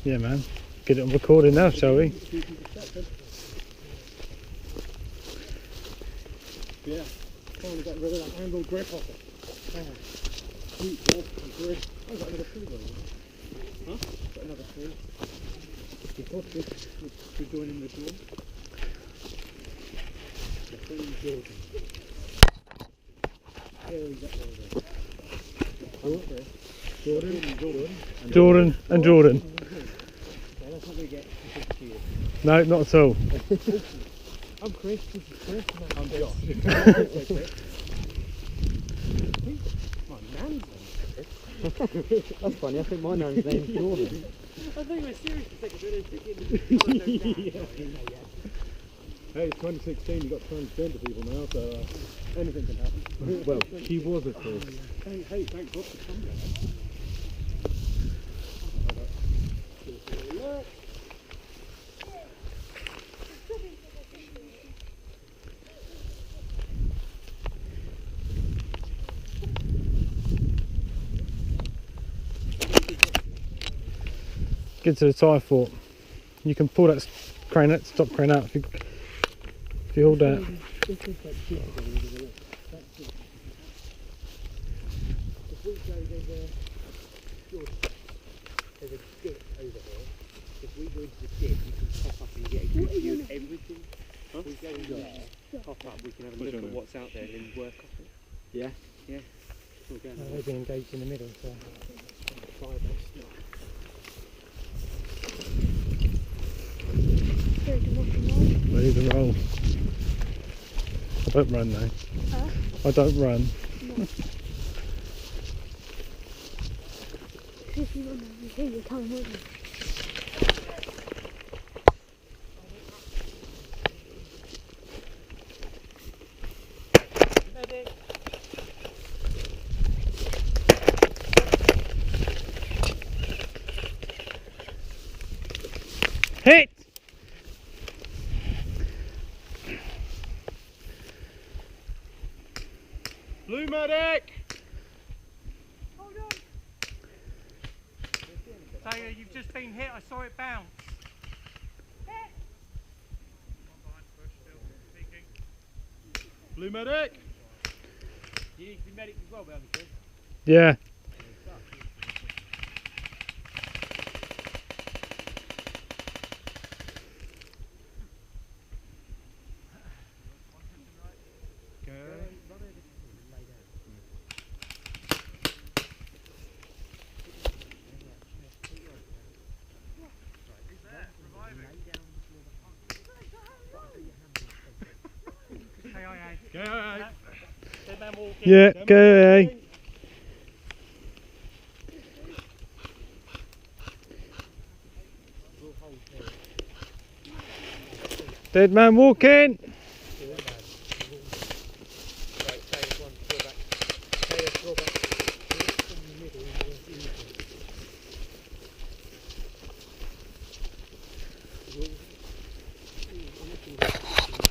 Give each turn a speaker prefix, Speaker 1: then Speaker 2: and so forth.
Speaker 1: Yeah, man. Get it on recording now, shall we?
Speaker 2: Yeah. Finally got rid of that angle grip off it. Sweet ball, grip. I've got another 3 going on. Huh? Got another 3. We're joining the draw.
Speaker 1: Jordan and Jordan.
Speaker 2: Yeah, that's not going to get sophisticated.
Speaker 1: No, not at all.
Speaker 2: I'm Chris, this is Chris. I'm Josh. My nan's name. That's funny, I think my nan's name's Jordan. I think we're serious for a second, but Hey, it's 2016, you've got transgender people now, so anything can happen. Well, she was a Chris. Hey, thank God for coming.
Speaker 1: Get to the tie fort. You can pull that crane out, stop crane out if you hold that.
Speaker 2: There's a dip over here. If we go into the dip, you can pop up and get a good view of everything. If we go there, pop up, we can have a look at what's out there and then work off it. Yeah? Yeah.
Speaker 1: They've been engaged in the middle, so. Ready to roll. I don't run though. Huh? I don't run. No.
Speaker 3: If you run, you hear your time, won't you?
Speaker 1: Hit!
Speaker 2: Blue medic!
Speaker 4: Hold on! Taylor, you've just been hit, I saw it bounce. Hit!
Speaker 2: Blue medic! You need to be medic as well, behind you, Chris.
Speaker 1: Yeah. Yeah, go. Dead man walking.